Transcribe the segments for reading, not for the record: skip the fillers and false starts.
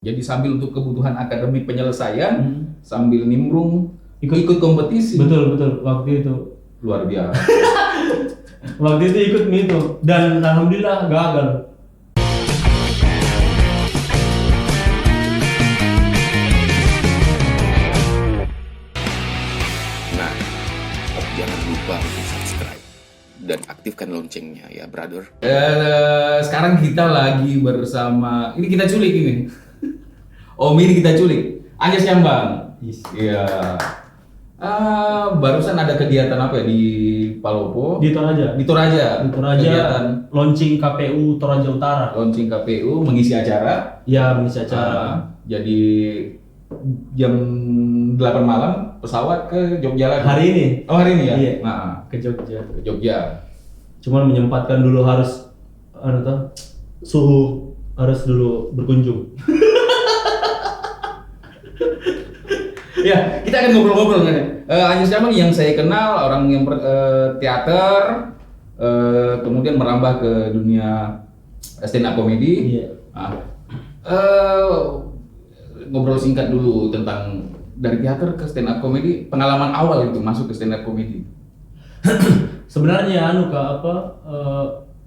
Jadi sambil untuk kebutuhan akademik penyelesaian, sambil nimbrung ikut kompetisi. Betul waktu itu Luar biasa. waktu itu ikut itu dan alhamdulillah gagal. Nah, jangan lupa untuk subscribe dan aktifkan loncengnya ya, brother. Sekarang kita lagi bersama, ini kita culik ini. Om ini kita culik. Anjas Syambang. Yes. Iya. Barusan ada kegiatan apa ya di Palopo? Di Toraja. Di Toraja. Kegiatan Launching KPU Toraja Utara. launching KPU mengisi acara. Ya, mengisi acara. Jadi jam 8 malam pesawat ke Jogja lagi. Hari ini. Oh, hari ini ya? Iya. Nah, Ke Jogja. ke Jogja. Cuman menyempatkan dulu harus suhu harus dulu berkunjung. Ya, kita akan ngobrol-ngobrol nih. Anjas Syambang yang saya kenal orang yang teater, kemudian merambah ke dunia stand up comedy. Iya. Nah, ngobrol singkat dulu tentang dari teater ke stand up comedy, pengalaman awal itu masuk ke stand up comedy. Sebenarnya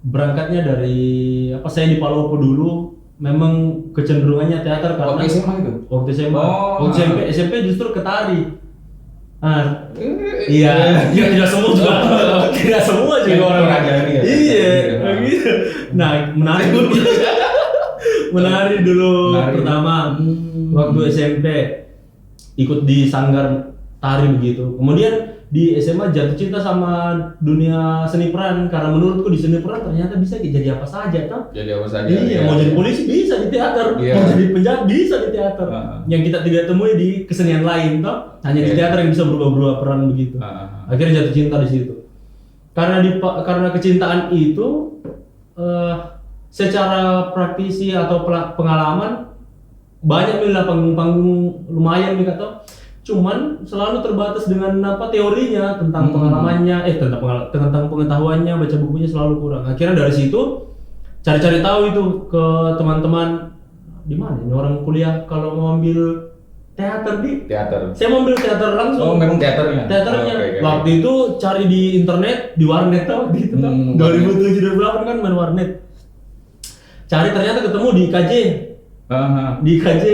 berangkatnya dari saya di Palopo dulu memang kecenderungannya teater karena Waktu SMA itu? Waktu SMA. Oh. Waktu SMP justru ke tari. Nah, Iya. ya tidak semua juga. Tidak semua juga Yang orang Toraja ini ya? Iya, Iya. begitu. Nah, menari dulu. Menari dulu Menari. pertama waktu SMP ikut di sanggar tari begitu. Kemudian di SMA jatuh cinta sama dunia seni peran karena menurutku di seni peran ternyata bisa jadi apa saja toh. Jadi apa saja? Iya, mau jadi polisi bisa di teater, Iya. mau jadi penjahat bisa di teater. Yang kita tidak temui di kesenian lain toh, hanya di Iya. teater yang bisa berubah-ubah peran begitu. Akhirnya jatuh cinta di situ. Karena kecintaan itu secara praktisi atau pengalaman banyak nih lah panggung-panggung lumayan nih kata. Cuman selalu terbatas dengan teorinya tentang pengalamannya, tentang pengetahuannya, baca bukunya selalu kurang. Akhirnya dari situ cari-cari tahu itu ke teman-teman di mana ini orang kuliah kalau mau ambil teater di Teater. saya mau ambil teater langsung. Oh, memang teaternya. Teaternya. Oke. Waktu itu cari di internet, di warnet tau gitu tau. 2007-2008 kan main warnet. Cari ternyata ketemu di IKJ. Di IKJ.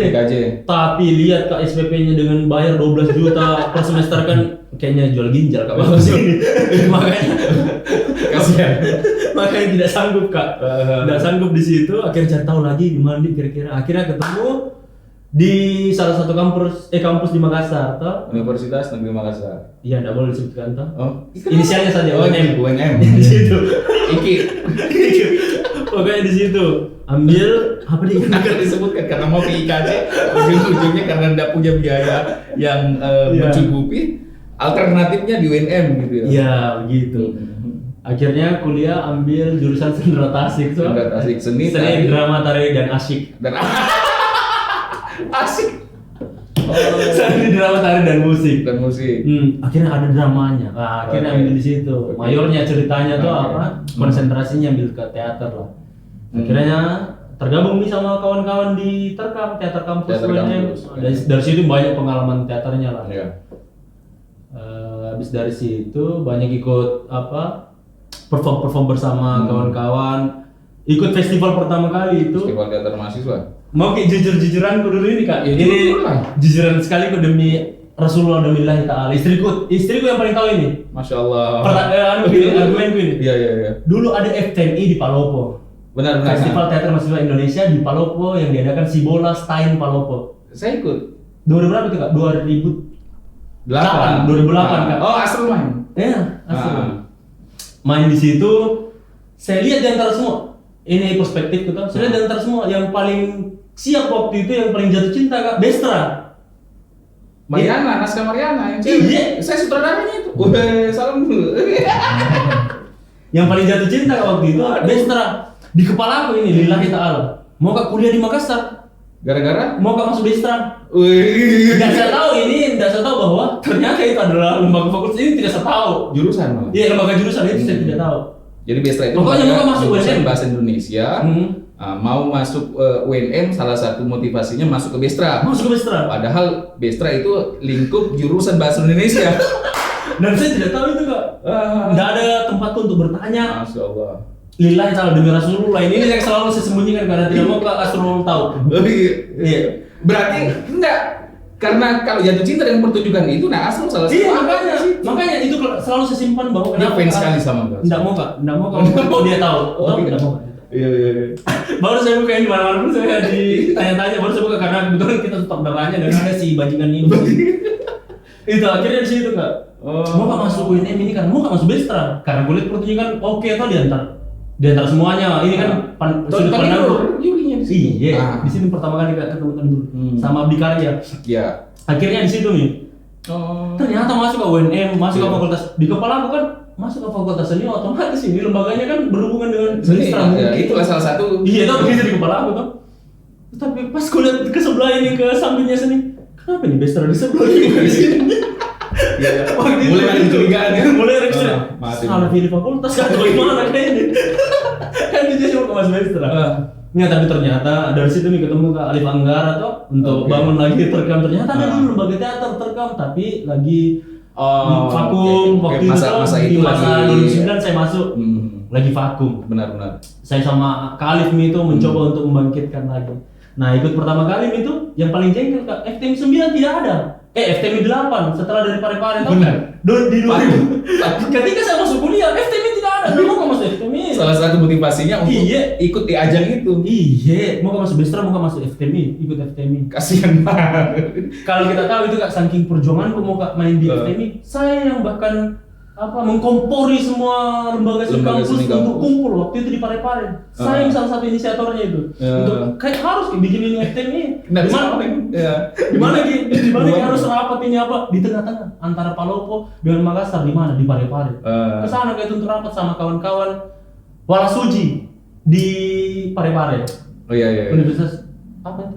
Tapi lihat Kak SPP-nya dengan bayar 12 juta per semester kan kayaknya jual ginjal Kak bagus ini. Makanya Kasihan. makanya tidak sanggup Kak. Tidak sanggup di situ, akhirnya cari tahu lagi di mana nih kira-kira. Akhirnya ketemu di salah satu kampus di Makassar toh. Universitas Negeri Makassar. Iya, enggak boleh disebutkan toh. Oh, Inisialnya saja UNM. UNM. Di situ. Iki. Pokoknya di situ ambil apa nih? Akan disebutkan karena mau ke IKJ, ujung-ujungnya karena tidak punya biaya yang mencukupi, alternatifnya di UNM gitu ya. Iya, begitu. Akhirnya kuliah ambil jurusan seni tasik tuh. Seni tasik, seni, seni tari. drama, tari dan asyik. Dan asik. Seni drama, tari dan musik. Dan musik. Akhirnya ada dramanya. Nah, akhirnya ambil di situ. Mayornya ceritanya tuh konsentrasinya ambil ke teater lah. Akhirnya tergabung nih sama kawan-kawan di Terkam, teater kampus Teater UNM. kampus. Dari situ banyak pengalaman teaternya lah. Iya. Habis dari situ banyak ikut perform bersama kawan-kawan. Ikut festival pertama kali itu. Festival teater mahasiswa. Mau kayak jujur-jujuranku dulu ini Kak. Ya, Ini jujur lah. jujuran sekali ku demi Rasulullah demi Allah Ta'ala. Istriku yang paling tahu ini. Masya Allah. Argumenku ini. Iya. Dulu ada FTMI di Palopo. Benar. Festival Teater Mahasiswa Indonesia di Palopo yang diadakan Sibola Stein Palopo. Saya ikut. 2000 berapa tuh Kak? 2008 Kak. Oh, asal main. Iya, asli. Main di situ, saya lihat di antara semua. Ini perspektif kita. Saya lihat di antara semua yang paling siap waktu itu, yang paling jatuh cinta Kak, Bestra. Mariana, Naskah Mariana yang cewek. Iya. Saya sutradaranya itu. Wah, salam dulu. Yang paling jatuh cinta Kak, waktu itu Bestra. Di kepala aku ini lillahi ta'ala. Mau Kak kuliah di Makassar? Gara-gara? Mau Kak masuk Bestra? Wih. Tidak saya tahu bahwa ternyata itu adalah lembaga fakultas ini, tidak saya tahu. Jurusan malah. Iya, lembaga jurusan itu saya tidak tahu. Jadi Bestra itu Pokoknya lembaga mau masuk jurusan UNM. bahasa Indonesia, Mau masuk UNM salah satu motivasinya masuk ke Bestra. Masuk ke Bestra. Padahal Bestra itu lingkup jurusan bahasa Indonesia. Dan saya tidak tahu itu Kak. Nggak ada tempatku untuk bertanya. Masya Allah. Lillahi ta'ala demi Rasulullah. Ini yang selalu saya sembunyikan karena tidak mau Kak Asrul tahu. Iya. Berarti enggak. Karena kalau jatuh cinta dengan pertunjukan itu, nah Asrul salah satu. Iya makanya itu selalu saya simpan bahwa Dia fans sekali sama Mbak. Nggak mau kalau dia tahu. Nggak mau. Iya. Baru saya buka di mana-mana pun saya ditanya-tanya, baru saya buka karena kebetulan kita tetap bertanya dan ada si bajingan ini. Itu akhirnya di situ Kak. Mau Kak masuk UNM ini karena mau Kak masuk Bestra karena kulit pertunjukan oke atau di antara semuanya ini kan sudut pandang iya di sini pertama kali Kak ketemu dulu sama Abdi Karya. Iya. Akhirnya di situ nih. Ternyata masuk ke UNM, masuk ke fakultas di kepala aku kan masuk ke fakultas seni otomatis ini lembaganya kan berhubungan dengan Bestra. Ya, itulah salah satu. Iya itu begitu di kepala aku tuh. Tapi pas gue lihat ke sebelah ini ke sampingnya sini, kenapa nih Bestra di sebelah ini di sini? Iya. Mulai ada kecurigaan ya. Mulai ada kecurigaan. Salah pilih fakultas kan bagaimana kayaknya? Kan dia cuma ke Mas Bestra. Nggak, tapi ternyata dari situ nih ketemu Kak Alif Anggara tuh untuk bangun lagi terkam. Ternyata ada dulu lembaga teater terkam tapi lagi vakum waktu itu masa 2009 saya masuk lagi vakum. Benar. Saya sama Kak Alif itu mencoba untuk membangkitkan lagi. Nah ikut pertama kali itu yang paling jengkel Kak, FTM 9 tidak ada. FTM 8 setelah dari Parepare itu di 2000. Ketika saya masuk kuliah, FTM tidak ada. Mau nggak masuk FTM? Salah satu motivasinya untuk ikut di ajang itu. Iya, mau nggak masuk Bestra, mau nggak masuk FTM, ikut FTM. Kasihan banget. Kalau kita tahu itu Kak, saking perjuanganku mau Kak main di FTM, saya yang bahkan mengkompori semua lembaga seni kampus untuk kumpul waktu itu di Parepare. Saya yang salah satu inisiatornya itu. Untuk kayak harus bikin ini FTM. Gimana harus rapat ini di tengah-tengah antara Palopo dengan Makassar di mana di Parepare. Kesana kayak untuk rapat sama kawan-kawan Walasuji di Parepare. Oh iya. Universitas apa itu?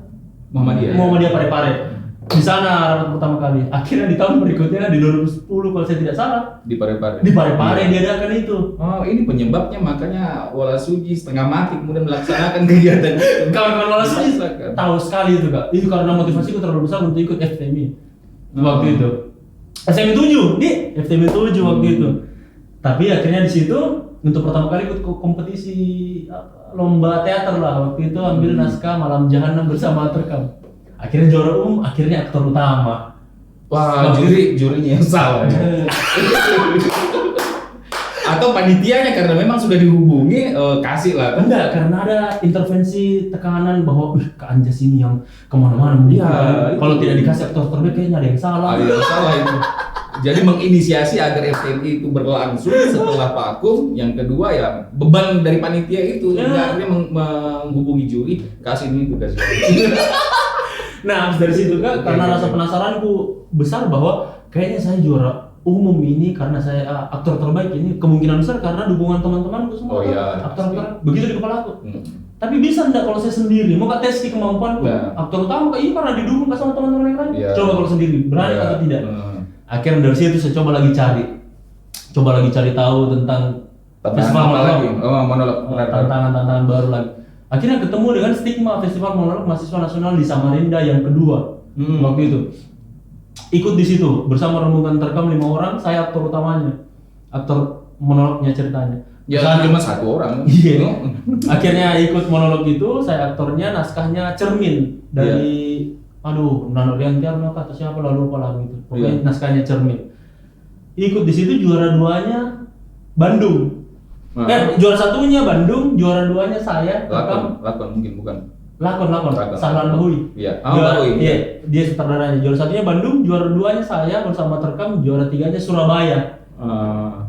Muhammadiyah Parepare. Di sana rapat pertama kali. Akhirnya di tahun berikutnya di 2010 kalau saya tidak salah di Parepare. Di Parepare diadakan itu. Oh, ini penyebabnya makanya Walasuji setengah mati kemudian melaksanakan kegiatan. Kawan-kawan Walasuji tahu sekali itu Kak. Itu karena motivasiku terlalu besar untuk ikut FTMI waktu itu. SMI 7 nih, FTMI 7 waktu itu. Tapi akhirnya di situ untuk pertama kali ikut kompetisi lomba teater lah. Waktu itu ambil naskah Malam Jahanam bersama Terkam. Akhirnya juara umum, akhirnya aktor utama. Wah, jurinya yang salah ya. Atau panitianya karena memang sudah dihubungi, kasih lah. Enggak, karena ada intervensi tekanan bahwa Kak Anjas ini yang kemana-mana dia. Kalau tidak dikasih aktor terbaik kayaknya ada yang salah. Ada yang salah itu. Jadi menginisiasi agar FTMI itu berlangsung setelah vakum. Yang kedua ya beban dari panitia itu. Akhirnya menghubungi juri, kasih ini tugas. Nah, dari situ Kak, karena rasa penasaranku besar bahwa kayaknya saya juara umum ini karena saya aktor terbaik ini kemungkinan besar karena dukungan teman-temanku semua aktor terbaik. Begitu di kepala aku. Tapi bisa enggak kalau saya sendiri? Mau Kak tes kemampuanku aktor utama Kak, karena didukung sama teman-teman yang lain. Coba kalau sendiri, berani atau tidak? Akhirnya dari situ saya coba lagi cari tahu tentang festival monolog. Tantangan baru lagi. Akhirnya ketemu dengan Stigma, Festival Monolog Mahasiswa Nasional di Samarinda yang kedua waktu itu. Ikut di situ bersama rombongan Terkam 5 orang, saya aktor utamanya, aktor monolognya ceritanya. Ya cuma satu orang. Iya. Akhirnya ikut monolog itu, saya aktornya, naskahnya Cermin dari Nano Riantiarno atau siapa lalu lupa lah gitu. Pokoknya naskahnya Cermin. Ikut di situ juara 2-nya Bandung. Juara 1-nya Bandung, juara 2-nya saya. Lakon mungkin bukan. Lakon. Sahlan Bahui. Iya. Bahui. Iya, dia sutradaranya. Juara 1-nya Bandung, juara 2-nya saya bersama Terkam, juara 3-nya Surabaya.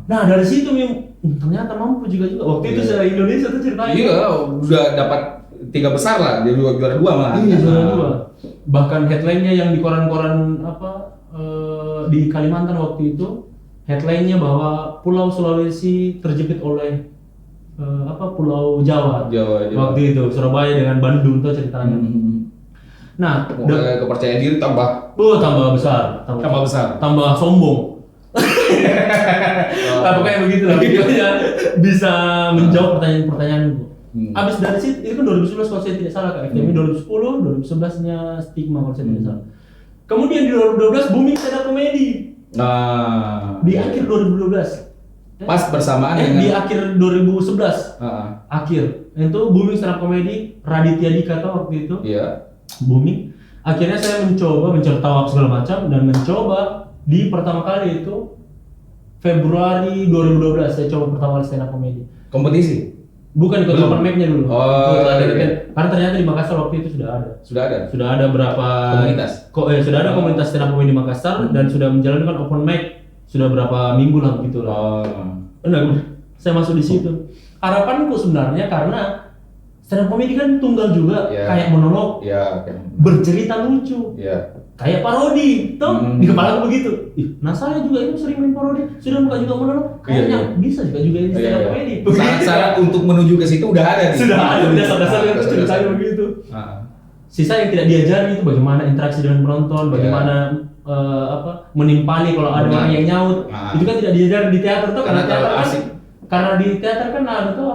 Nah, dari situ ternyata mampu juga. Waktu itu saya Indonesia tuh ceritanya. Iya, udah dapat 3 besar lah, dia juara 2 malah. Iya, juara 2. Bahkan headline-nya yang di koran-koran di Kalimantan waktu itu headline-nya bahwa Pulau Sulawesi terjepit oleh Pulau Jawa. Waktu itu Surabaya dengan Bandung tuh ceritanya. Nah, kepercayaan diri tambah besar, tambah sombong. Pokoknya begitu lah. Pokoknya bisa menjawab pertanyaan-pertanyaan. Abis dari situ itu kan 2011 kalau saya tidak salah Kak. FTMI 2010, 2011-nya Stigma kalau saya tidak salah. Kemudian di 2012 booming stand up comedy. Nah, Di akhir 2012. pas bersamaan dengan Di akhir 2011. Akhir. Itu booming stand up comedy Raditya Dika tuh waktu itu. Iya. Booming. Akhirnya saya mencoba mencari tahu segala macam dan mencoba di pertama kali itu Februari 2012 saya coba pertama kali stand up comedy. Kompetisi Bukan ikut Belum. open mic-nya dulu. Oh, Ikut ada iya. karena ternyata di Makassar waktu itu sudah ada. sudah ada berapa Komunitas? sudah ada komunitas stand up comedy di Makassar dan sudah menjalankan open mic sudah berapa minggu lah begitu lah. Nah, saya masuk di situ. Harapanku sebenarnya karena stand up comedy kan tunggal juga, Iya. kayak monolog, ya bercerita lucu, ya kayak parodi, toh di kepala aku begitu. Ih, nah saya juga itu sering main parodi, sudah buka juga monolog, kayaknya Iya. bisa juga ini stand up comedy. Syarat untuk menuju ke situ udah ada nih. Sudah ada dasar-dasar yang Dasar-dasar. ceritanya begitu. Ah. Sisa yang tidak diajari itu bagaimana interaksi dengan penonton, bagaimana menimpali kalau ada Benar. orang yang nyaut. Ah. Itu kan tidak diajari di teater tuh Karena karena teater terlalu kan asik. karena di teater kan ada tuh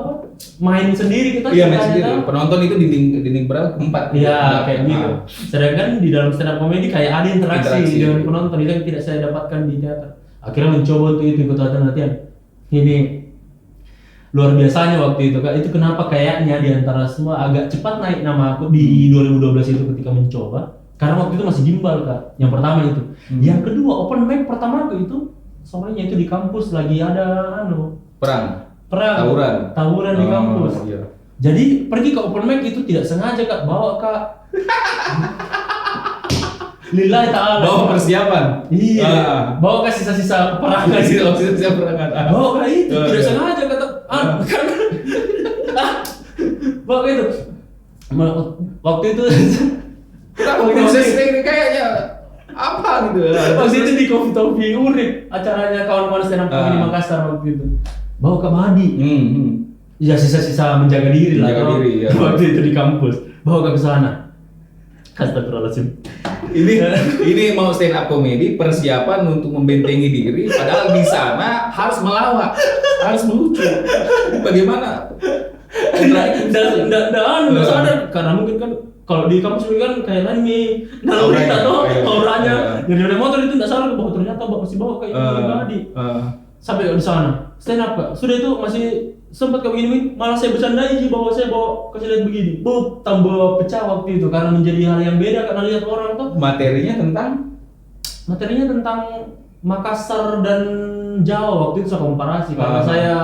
main sendiri kita Iya, main ceritanya sendiri. tuh. Penonton itu dinding berapa? Keempat. Iya, Nah, kayak gitu. Sedangkan di dalam stand up comedy kayak ada interaksi dengan penonton itu yang tidak saya dapatkan di teater. Akhirnya mencoba untuk itu ikut latihan. Ini luar biasanya waktu itu Kak. Itu kenapa kayaknya di antara semua agak cepat naik nama aku di 2012 itu ketika mencoba. Karena waktu itu masih gimbal Kak. Yang pertama itu. Yang kedua open mic pertama aku itu soalnya itu di kampus lagi ada Perang. tawuran di kampus. Iya. Jadi pergi ke open mic itu tidak sengaja Kak, bawa Kak. Lillahi ta'ala. Bawa persiapan. Iya. Ah. Bawa Kak sisa-sisa perangan. Sisa perangan. Bawa Kak itu Oh, tidak iya. sengaja kata. Karena bawa Kak itu. Waktu itu Prosesnya ini kayaknya apa gitu. waktu itu di Coffee Topi Urip acaranya kawan-kawan stand up comedy Makassar waktu itu. Bawa Kak Madi. Ya sisa-sisa menjaga diri lah. Menjaga toh. diri, ya. Waktu itu di kampus. Bawa Kak ke sana. Astagfirullahaladzim. Ini mau stand up comedy persiapan untuk membentengi diri padahal di sana harus melawak, harus melucu. Ini bagaimana? Nggak sadar karena mungkin kan kalau di kampus ini kan kayak Rani, naluri Auranya, atau iya. auranya, Iya. jadi motor itu nggak sadar bahwa ternyata masih bawa kayak pribadi. Sampai di sana stand up Kak, sudah itu masih sempat kayak begini, malah saya bercandai bahwa saya bawa kasih lihat begini, tambah pecah waktu itu karena menjadi hal yang beda karena lihat orang tuh. Materinya tentang Makassar dan Jawa waktu itu saya komparasi karena saya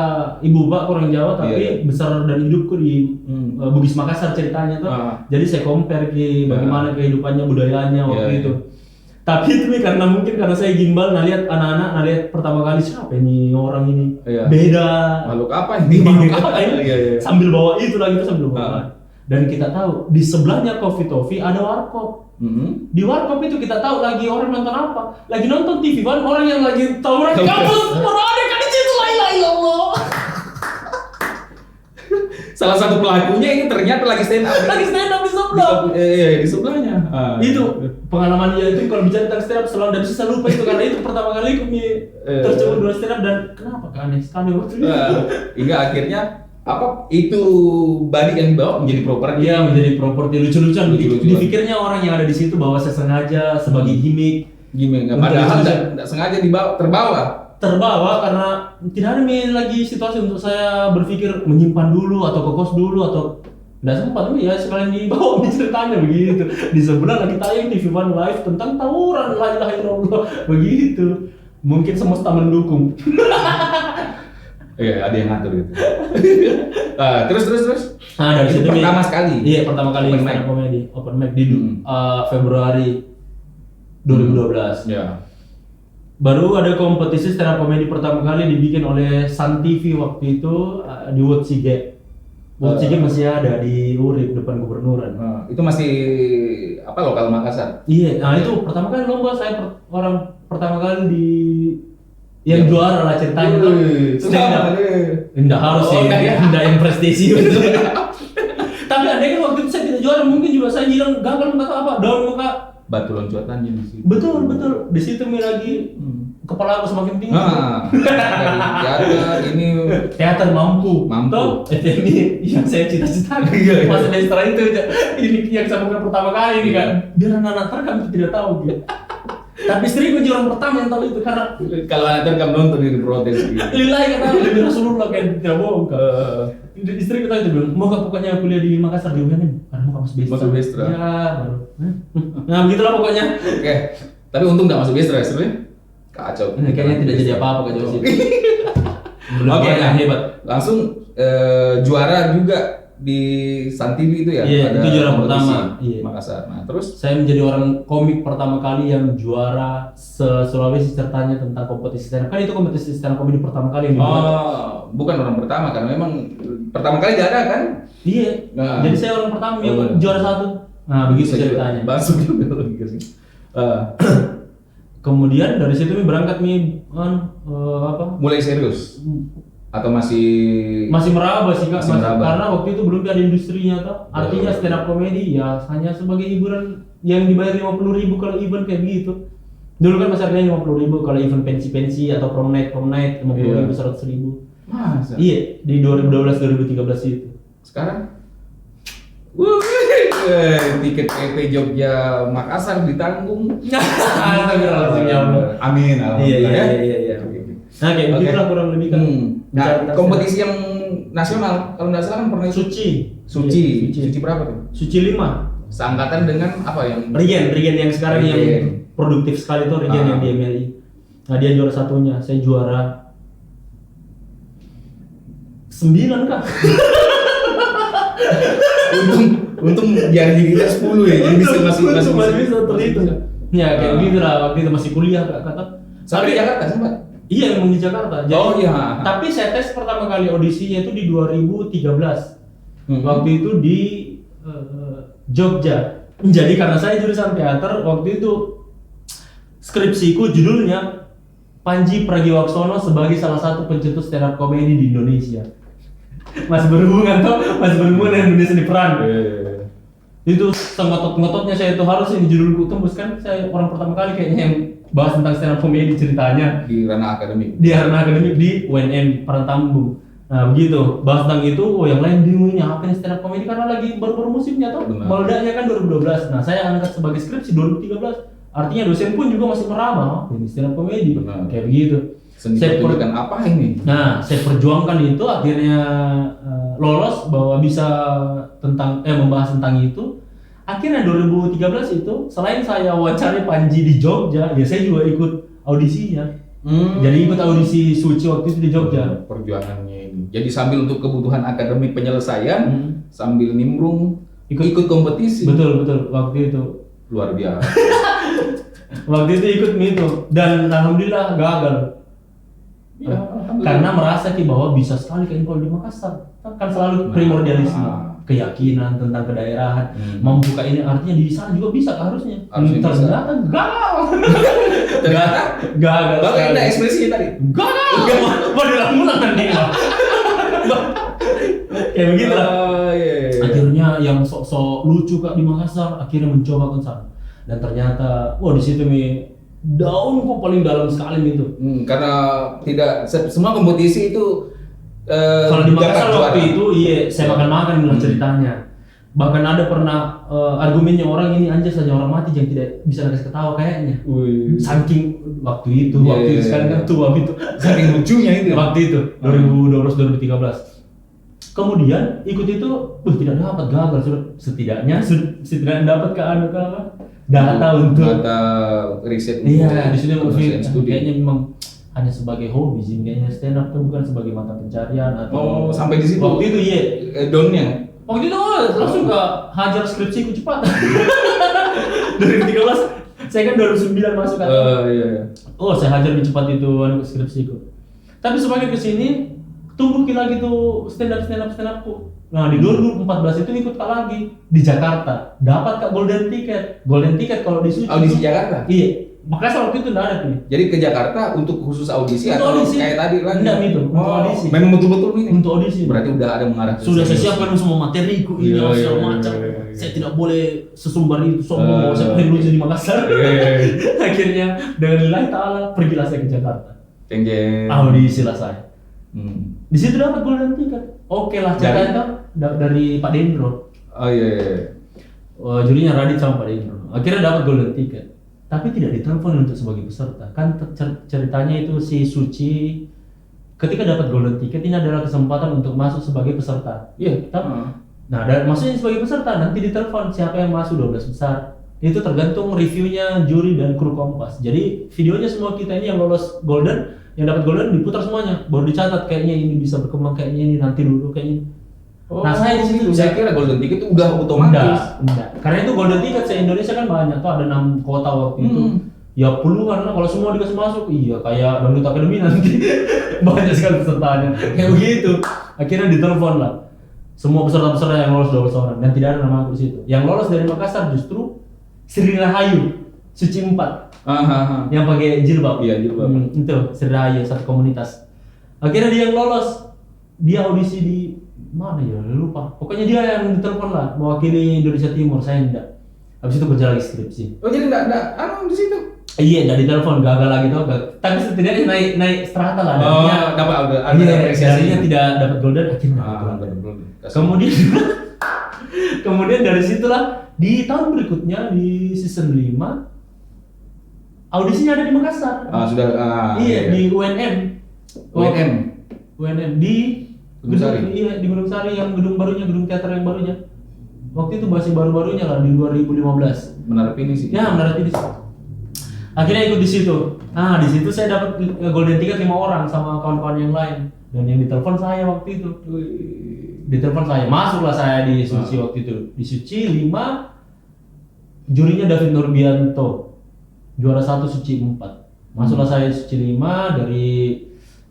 ibu bapak orang Jawa tapi Iya. besar dan hidupku di Bugis Makassar ceritanya tuh. Jadi saya compare ke bagaimana kehidupannya budayanya waktu Iya, itu. Tapi itu nih karena mungkin karena saya gimbal ngeliat anak-anak ngeliat pertama kali siapa ini orang ini Iya. beda. Makhluk apa ini? Makhluk apa ini? Iya, iya. Sambil bawa itu lagi tuh sambil bawa. Dan kita tahu di sebelahnya Coffee Toffee ada warkop. Di warkop itu kita tahu lagi orang nonton apa, lagi nonton TV kan orang yang lagi tawuran di kampus, baru ada kan di situ la ilaha illallah. Salah satu pelakunya ini ternyata lagi stand up. Lagi stand up di sebelah. Iya, di sebelahnya. Itu pengalaman dia itu kalau bicara tentang stand up selalu tidak bisa lupa itu karena itu pertama kali aku tercoba dua stand up dan kenapa kan aneh sekali waktu itu. Hingga akhirnya apa itu badik yang dibawa menjadi properti. Iya menjadi properti lucu-lucuan. Lucu-lucuan. Dipikirnya orang yang ada di situ bahwa saya sengaja sebagai gimmick. Gimana? Untuk Padahal lucu-lucuan. tidak sengaja terbawa. Karena tidak ada lagi situasi untuk saya berpikir menyimpan dulu atau ke kos dulu atau nggak sempat ya sekalian dibawa ceritanya begitu di sebelah lagi tayang TV One Live tentang tawuran la ilaha illallah begitu mungkin semesta mendukung. Iya, ada yang ngatur gitu. Terus. Nah, dari Itu situ pertama sekali. Iya, pertama kali Open stand up mic. comedy, open mic di Februari 2012. Ya. Baru ada kompetisi stand up comedy pertama kali dibikin oleh Sun TV waktu itu di Wotsige. Wotsige masih ada di Urip depan gubernuran. Itu masih apa lokal Makassar? Iya, nah itu pertama kali lomba saya orang pertama kali di yang juara lah ceritanya tuh. Stand up. Enggak harus sih, enggak yang prestisius. Tapi andai kan waktu itu saya tidak juara mungkin juga saya hilang gagal enggak tahu apa. Daun muka batu loncatannya di situ. Betul. Di situ Mi lagi kepala aku semakin tinggi. Nah, dari teater ini Teater mampu. Toh, ini yang saya cita-citakan. Iya. Pas semester itu ini yang saya bukan pertama kali ini kan. Biar anak-anak terekam itu tidak tahu gitu. Tapi istriku juga orang pertama yang tahu itu karena kalau anak terekam nonton di protes gitu. lillahi kata demi Rasulullah kayak tidak bohong kan. Istri kita itu bilang, mau gak pokoknya kuliah di Makassar di UNM? Karena mau masuk Bestra. Masuk Bestra. Ya, baru. Nah begitulah pokoknya. Oke. Tapi untung nggak masuk Bestra ya sebenarnya. Kacau. Kayaknya tidak jadi apa-apa Kak Josi. Oke, Nah, hebat. langsung juara juga di Sun TV itu ya. Iya, ada itu juara kompetisi pertama. Iya. Makassar. Nah, terus Saya menjadi orang komik pertama kali yang juara se-Sulawesi ceritanya tentang kompetisi stand up. Kan itu kompetisi stand up comedy pertama kali yang dibuat. bukan orang pertama kan, memang pertama kali gak ada kan? Iya. Nah. Jadi saya orang pertama yang benar. juara 1. Nah, begitu ceritanya. Masuk juga logika sih. Kemudian dari situ berangkat apa? Mulai serius atau masih Masih meraba sih Kak, Masih meraba. karena waktu itu belum ada industrinya toh. Artinya stand up comedy ya hanya sebagai hiburan yang dibayar 50.000 kalau event kayak gitu. Dulu kan masih harganya 50.000 kalau event pensi atau prom night 50.000 100.000. masa? Iya, di 2012 2013 itu. Sekarang tiket PP Jogja Makassar ditanggung. Astagfirullahaladzim, ya Allah. Amin, alhamdulillah ya. Iya. Nah, kayak begitulah kurang lebih kan. Nah, kompetisi yang nasional kalau nggak salah kan pernah ikut Suci. Suci. Iya, Suci berapa tuh? Suci 5. Seangkatan dengan apa yang Rigen yang sekarang yang Rigen. produktif sekali tuh Rigen yang di MLI. Nah, dia juara satunya, saya juara 9 Kak. untung jari kita 10 ya, jadi bisa masih bisa terhitung. Ya kayak gitu lah, waktu itu masih kuliah Kak kata. Sampai di Jakarta sempat. Iya, memang di Jakarta. Jadi, Oh, iya. Tapi saya tes pertama kali audisinya itu di 2013. Waktu itu di Jogja. Jadi karena saya jurusan teater, waktu itu skripsiku judulnya Panji Pragiwaksono sebagai salah satu pencetus stand up comedy di Indonesia. Masih berhubungan dengan dunia seni peran. Itu sengotot-ngototnya saya itu harus ini judulku tembus kan. Saya orang pertama kali kayaknya yang bahas tentang stand up comedy ceritanya Di ranah akademik. di ranah akademik di UNM Parantambung. Nah begitu, bahas tentang itu, yang lain bingungnya apa nih stand up comedy karena lagi baru-baru musimnya tuh. Benar. Meledaknya kan 2012. Nah saya angkat sebagai skripsi 2013. Artinya dosen pun juga masih meraba, ini stand up comedy. Benar. Kayak begitu. Seni Saya pertunjukan apa ini? Nah, saya perjuangkan itu akhirnya lolos bahwa bisa membahas tentang itu. Akhirnya 2013 itu selain saya wawancari Panji di Jogja, ya saya juga ikut audisinya. Jadi ikut audisi Suci waktu itu di Jogja. Perjuangannya ini. Jadi sambil untuk kebutuhan akademik penyelesaian, sambil nimbrung ikut kompetisi. Betul waktu itu. Luar biasa. Waktu itu ikut itu dan alhamdulillah gagal. Ya, alhamdulillah. Karena merasa bahwa bisa sekali kayak kalau di Makassar kan selalu primordialisme, keyakinan tentang kedaerahan, membuka ini artinya di sana juga bisa harusnya. Ternyata gagal. Ternyata gagal. Bagaimana ekspresinya tadi? Gagal. Mau dilamunan nanti mah. Kayak begitu lah. Iya. Akhirnya yang sok-sok lucu Kak di Makassar akhirnya mencoba ke sana. Dan ternyata di situ daun kok paling dalam sekali gitu. Karena tidak semua kompetisi itu Kalau di Makassar dapat waktu juara. itu saya makan bilang ceritanya. Bahkan ada pernah argumennya orang ini anjir saja orang mati yang tidak bisa kasih ketawa kayaknya. Saking waktu itu sekarang kan tua gitu. Saking lucunya itu. Waktu itu 2012 2013. Kemudian ikut itu tidak dapat gagal setidaknya dapat ke data untuk data riset di sini studi. kayaknya memang hanya sebagai hobi sih, kayaknya stand up itu bukan sebagai mata pencarian atau sampai di situ. Waktu itu downnya. waktu itu langsung hajar skripsiku cepat. 2013 saya kan 2009 masuk kan. Iya. Saya hajar lebih cepat itu skripsiku. Tapi semakin kesini tumbuh lagi tuh stand upku. Nah di 2014 itu ikut lagi di Jakarta, dapat Golden Ticket kalau di Suci. Audisi Jakarta. Iya, Makassar waktu itu enggak ada tuh. Jadi ke Jakarta untuk khusus audisi Untuk atau audisi. kayak tadi lagi? Enggak, itu, untuk audisi. Memang betul-betul ini. Untuk audisi. Berarti udah ada mengarah ke Sudah saya serius. siapkan semua materiku ini Iya, segala iya, macam. iya, iya. Saya tidak boleh sesumbar itu sombong bahwa saya paling lucu di Makassar. Iya. Akhirnya dengan lillahi ta'ala pergilah saya ke Jakarta. Jeng. Audisi lah saya. Hmm. Di situ dapat golden ticket. Oke lah, Dari? catatan dari Pak Dendro. Oh iya. Jurinya Radit sama Pak Dendro. Akhirnya dapat golden ticket. Tapi tidak ditelepon untuk sebagai peserta. Kan ceritanya itu si Suci ketika dapat golden ticket ini adalah kesempatan untuk masuk sebagai peserta. Iya, kita. Nah, maksudnya sebagai peserta nanti ditelepon siapa yang masuk 12 besar. Itu tergantung reviewnya juri dan kru Kompas. Jadi videonya semua kita ini yang lolos golden, yang dapat golden diputar semuanya, baru dicatat kayaknya ini bisa berkembang, kayaknya ini nanti dulu kayaknya. Nah, saya di situ saya kira golden ticket itu udah otomatis. Enggak. Karena itu golden ticket se Indonesia kan banyak tuh, ada 6 kota waktu itu. Ya puluhan lah kalau semua dikasih masuk. Iya, kayak Dangdut Academy nanti. Banyak sekali pesertanya. Kayak begitu. Akhirnya ditelepon lah. Semua peserta-peserta yang lolos 12 orang dan tidak ada nama aku di situ. Yang lolos dari Makassar justru Sri Rahayu, Suci 4. Yang pakai jilbab. Iya, jilbab. Itu Sri Rahayu, satu komunitas. Akhirnya dia yang lolos. Dia audisi di mana ya, lupa. Pokoknya dia yang ditelepon lah, mewakili Indonesia Timur, saya enggak. Habis itu kerja lagi skripsi. Oh jadi enggak di situ. Iya, enggak ditelepon, gagal lagi tuh. Tapi setidaknya naik strata lah. Dapat ada apresiasinya tidak dapat golden, akhirnya dapat golden. Kemudian dari situlah di tahun berikutnya di season 5 audisinya ada di Makassar. Di UNM di Gunung Sari. Iya, di Gunung Sari yang gedung barunya, gedung teater yang barunya. Waktu itu masih baru-barunya lah di 2015. Menara Pinisi. Ya, Menara Pinisi. Akhirnya ikut di situ. Nah, di situ saya dapat golden ticket 5 orang sama kawan-kawan yang lain. Dan yang ditelepon saya waktu itu. Ditelepon saya, masuklah saya di Suci waktu itu. Di Suci 5, jurinya David Nurbianto. Juara 1 Suci 4. Masuklah saya Suci 5 dari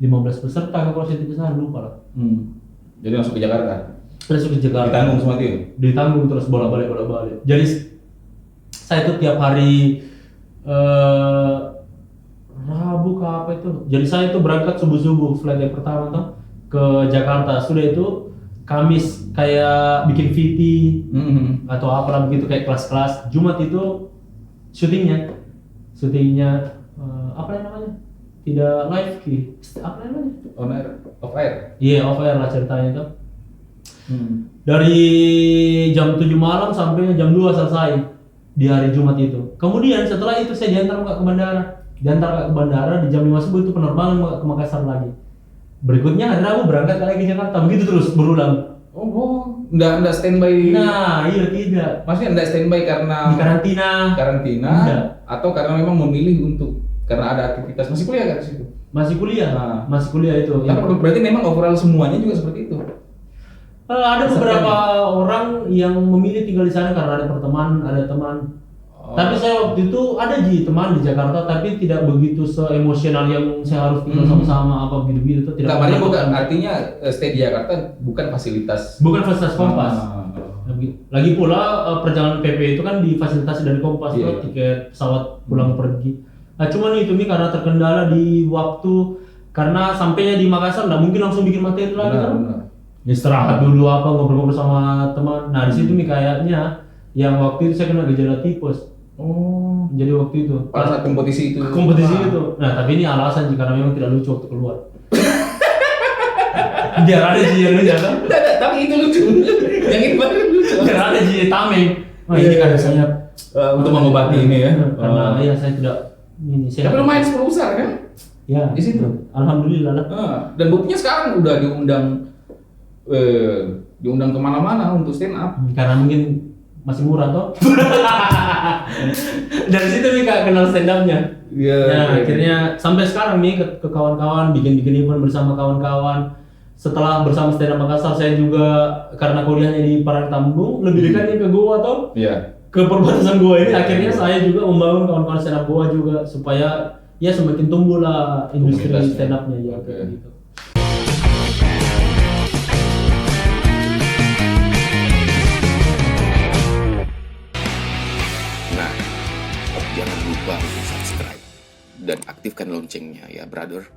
15 peserta, kalau saya tidak salah lupa lah. Jadi langsung ke Jakarta. Langsung ke Jakarta. Ditanggung semua itu. Ditanggung terus bolak-balik. Jadi saya itu tiap hari Rabu ke apa itu. Jadi saya itu berangkat subuh-subuh flight yang pertama tuh ke Jakarta. Sudah itu Kamis kayak bikin VT atau apalah begitu kayak kelas-kelas. Jumat itu syutingnya apa namanya? Tidak live ki, apa namanya? Off air. Iya, off air lah ceritanya tuh. Dari jam 7 malam sampai jam 2 selesai di hari Jumat itu. Kemudian setelah itu saya diantar ke bandara. Di jam 5 subuh itu penerbangan ke Makassar lagi. Berikutnya hari Rabu berangkat lagi ke Jakarta. Begitu terus berulang. Enggak standby. Nah, iya tidak. Maksudnya enggak standby karena Di karantina. Enggak. Atau karena memang memilih untuk karena ada aktivitas masih kuliah kan di situ. Masih kuliah. Masih kuliah itu. Tapi berarti memang overall semuanya juga seperti itu. Ada beberapa orang yang memilih tinggal di sana karena ada pertemanan, ada teman. Tapi saya waktu itu ada teman di Jakarta, tapi tidak begitu se-emosional yang saya harus tinggal sama-sama apa gitu-gitu. Tidak. Bukan artinya stay di Jakarta bukan fasilitas. Bukan fasilitas Kompas. Lagi pula perjalanan PP itu kan difasilitasi dari Kompas tuh, tiket pesawat pulang pergi. Nah cuman itu nih karena terkendala di waktu, karena sampainya di Makassar nggak mungkin langsung bikin materi lagi kan. Istirahat dulu apa ngobrol-ngobrol sama teman. Nah di situ nih kayaknya yang waktu itu saya kena gejala tipes. Jadi waktu itu pada saat kompetisi itu. Nah tapi ini alasan sih karena memang tidak lucu waktu keluar. Biar ada yang lucu kan? Tapi itu lucu. Yang itu baru lucu. Biar ada tameng. Ini karena saya untuk mengobati ini ya. Karena saya tidak ini. Tapi lumayan 10 besar kan? Ya di situ. Alhamdulillah lah. Dan buktinya sekarang udah diundang kemana-mana untuk stand up. Karena mungkin masih murah toh. Dari situ nih Kak kenal stand up-nya. Akhirnya sampai sekarang nih ke kawan-kawan bikin event bersama kawan-kawan. Setelah bersama stand up Makassar, saya juga karena kuliahnya di Parangtambung lebih dekatnya ke Goa toh. Ke perbatasan Goa ini akhirnya saya juga membangun kawan-kawan stand up Goa juga supaya ya semakin tumbuh lah industri stand up-nya ya gitu. Nah, jangan lupa untuk subscribe aktifkan loncengnya ya brother.